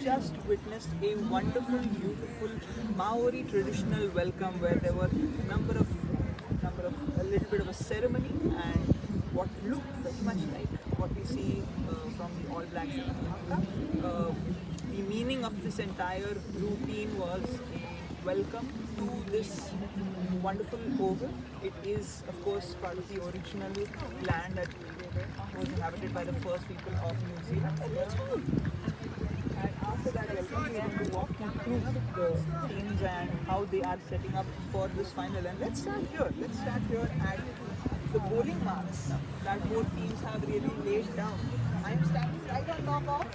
just witnessed a wonderful, beautiful Maori traditional welcome where there were a little bit of a ceremony and what looked very much like what we see from the All Blacks in Sri Lanka. The meaning of this entire routine was a welcome to this wonderful oval. It is, of course, part of the original land that was inhabited by the first people of New Zealand. And after that, I think we are going to walk you through the teams and how they are setting up for this final. And let's start here. Let's start here at the bowling marks that both teams have really laid down. I'm standing right on top of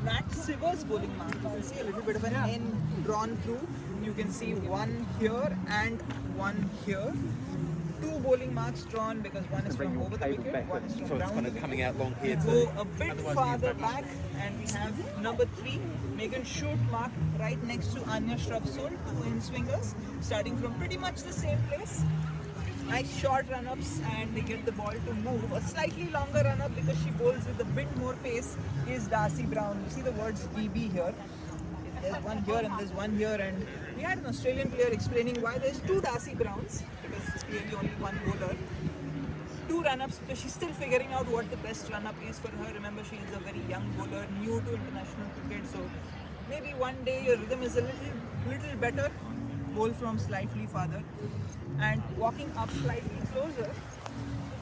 Nat Siver's bowling mark. You can see a little bit of an N drawn through. You can see one here and one here. Two bowling marks drawn because one is from over the wicket, one is from down the wicket. Coming out long here. Go a bit farther back and we have number 3, Megan Shoot mark right next to Anya Shrubsole, 2 in-swingers, starting from pretty much the same place. Nice short run-ups and they get the ball to move. A slightly longer run-up because she bowls with a bit more pace is Darcy Brown. You see the words DB here. There's one here and there's one here, and we had an Australian player explaining why there's 2 Darcy Browns because there's clearly only one bowler. 2 run-ups because she's still figuring out what the best run-up is for her. Remember, she is a very young bowler, new to international cricket, so maybe one day your rhythm is a little better. Bowl from slightly farther. And walking up slightly closer,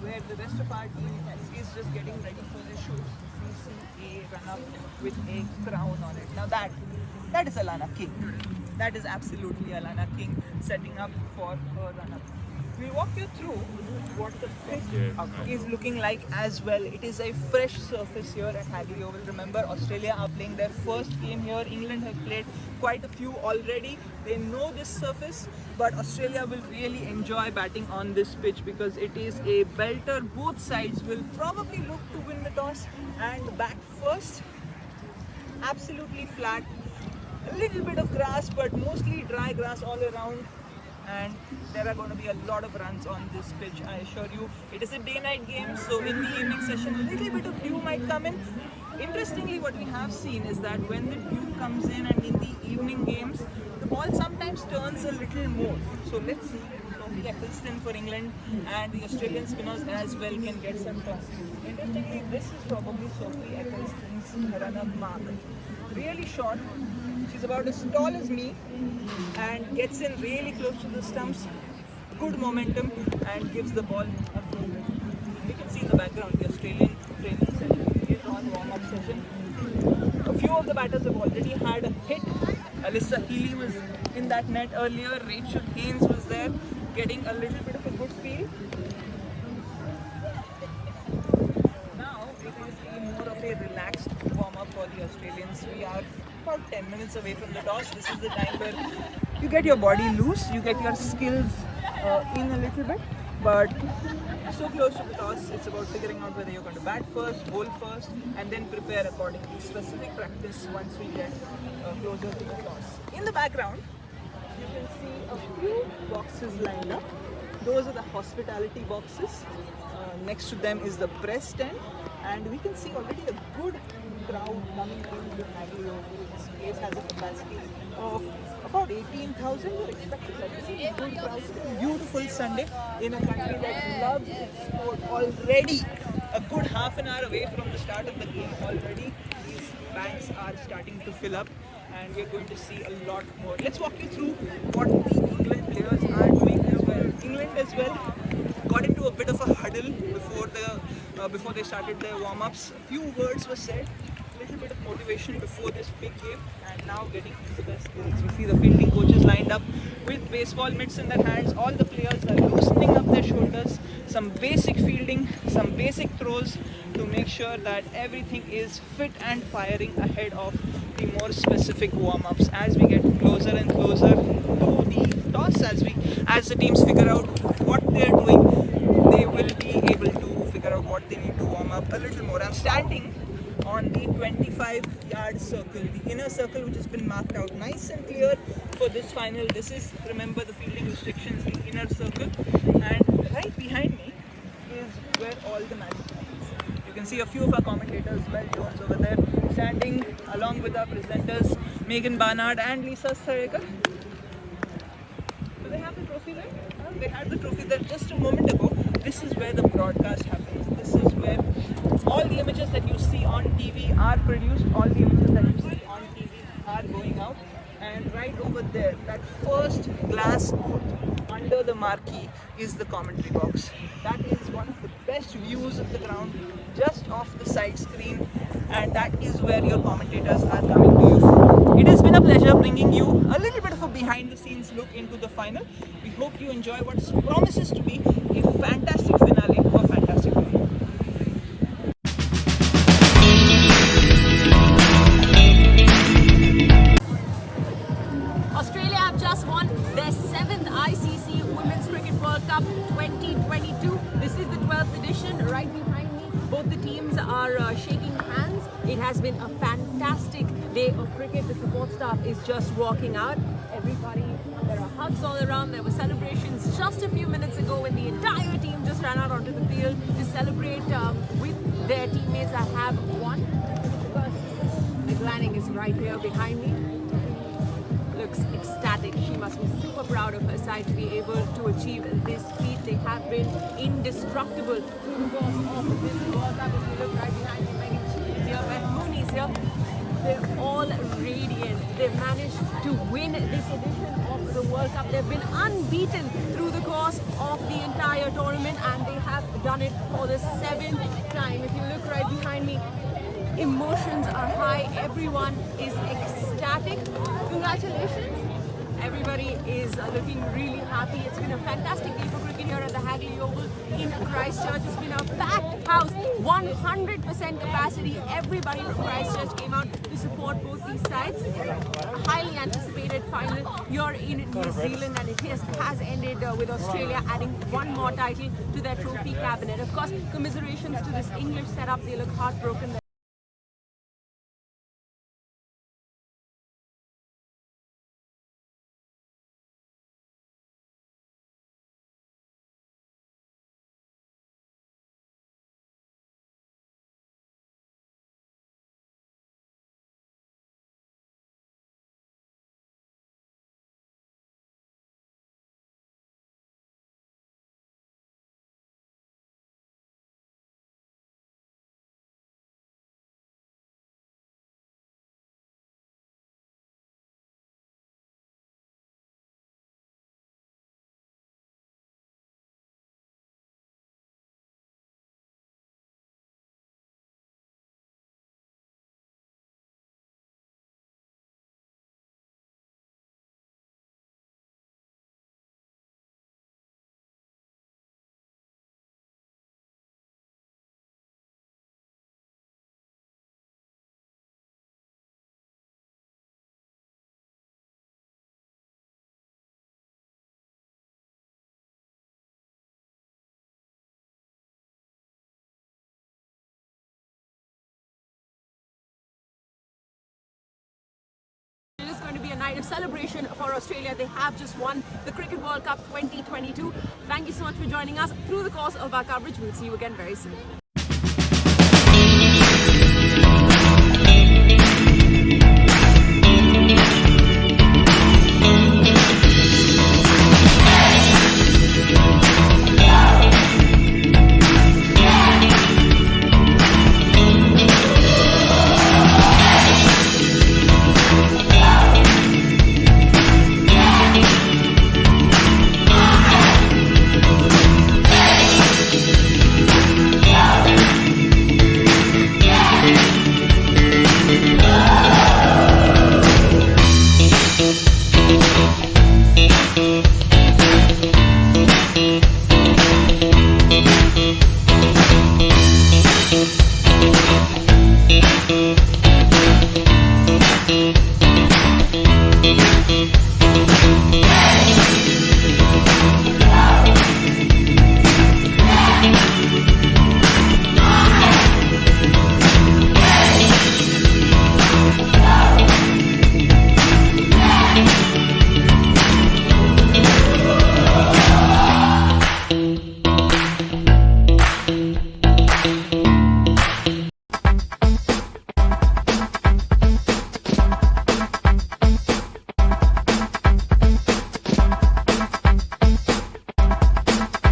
where the rest of our team is just getting ready for their shoots, we see a run-up with a crown on it. Now that is Alana King. That is absolutely Alana King setting up for her run-up. We'll walk you through what the pitch is looking like as well. It is a fresh surface here at Healy Oval. Remember, Australia are playing their first game here. England have played quite a few already. They know this surface, but Australia will really enjoy batting on this pitch because it is a belter. Both sides will probably look to win the toss and bat first. Absolutely flat. A little bit of grass, but mostly dry grass all around. And there are going to be a lot of runs on this pitch, I assure you. It is a day-night game, so in the evening session, a little bit of dew might come in. Interestingly, what we have seen is that when the dew comes in and in the evening games, the ball sometimes turns a little more. So let's see. Sophie Ecclestone for England and the Australian spinners as well can get some turns. Interestingly, this is probably Sophie Ecclestone's run-up mark. Really short. She's about as tall as me and gets in really close to the stumps. Good momentum and gives the ball a full bit. You can see in the background the Australian training session is on warm-up session. A few of the batters have already had a hit. Alyssa Healy was in that net earlier. Rachel Haynes was there getting a little bit of a good feel. Now it is more of a relaxed warm-up for the Australians. We are about 10 minutes away from the toss. This is the time where you get your body loose, you get your skills in a little bit, but so close to the toss, it's about figuring out whether you're going to bat first, bowl first, and then prepare accordingly. Specific practice once we get closer to the toss. In the background, you can see a few boxes lined up. Those are the hospitality boxes. Next to them is the press tent, and we can see already a good crowd coming into Healy Oval. This place has a capacity of about 18,000. We're expecting that this is a good crowd. Beautiful Sunday in a country that loves its sport already. A good half an hour away from the start of the game already. These banks are starting to fill up and we're going to see a lot more. Let's walk you through what the England players are doing as well. England as well got into a bit of a huddle before they started their warm-ups. A few words were said. Little bit of motivation before this big game, and now getting into the skills. We see the fielding coaches lined up with baseball mitts in their hands. All the players are loosening up their shoulders. Some basic fielding, some basic throws to make sure that everything is fit and firing ahead of the more specific warm-ups. As we get closer and closer to the toss, as the teams figure out what they're doing, they will be able to figure out what they need to warm up a little more. I'm standing on the 25-yard circle, the inner circle which has been marked out nice and clear for this final. This is, remember, the fielding restrictions, the inner circle, and right behind me is where all the magic happens. You can see a few of our commentators, Mel Jones over there, standing along with our presenters, Megan Barnard and Lisa Sarekar. Do they have the trophy there? They had the trophy there just a moment ago. This is where the broadcast happens. This is where all the images that you see on TV are produced, all the images that you see on TV are going out. And right over there, that first glass booth under the marquee is the commentary box. That is one of the best views of the ground, just off the side screen, and that is where your commentators are coming to you from. It has been a pleasure bringing you a little bit of a behind the scenes look into the final. We hope you enjoy what promises to be a fantastic finale of a fantastic day. Australia have just won their 7th ICC Women's Cricket World Cup 2022. This is the 12th edition. Right behind me, both the teams are shaking hands. It has been a fantastic day of cricket. The support staff is just walking out. Everybody, there are hugs all around. There were celebrations just a few minutes ago when the entire team just ran out onto the field to celebrate with their teammates that have won. Because the Lanning is right here behind me. Looks ecstatic. She must be super proud of her side to be able to achieve this feat. They have been indestructible through the course of this World Cup. If you look right behind me, Megan is here, and Mooney's here. They're all radiant. They've managed to win this edition of the World Cup. They've been unbeaten through the course of the entire tournament, and they have done it for the 7th time. If you look right behind me, emotions are high. Everyone is ecstatic. Congratulations. Everybody is looking really happy. It's been a fantastic day for cricket here at the Healy Oval in Christchurch. It's been a packed house, 100% capacity. Everybody from Christchurch came out to support both these sides. A highly anticipated final here in New Zealand, and it has ended with Australia adding one more title to their trophy cabinet. Of course, commiserations to this English setup. They look heartbroken. Going to be a night of celebration for Australia. They have just won the Cricket World Cup 2022. Thank you so much for joining us through the course of our coverage. We'll see you again very soon.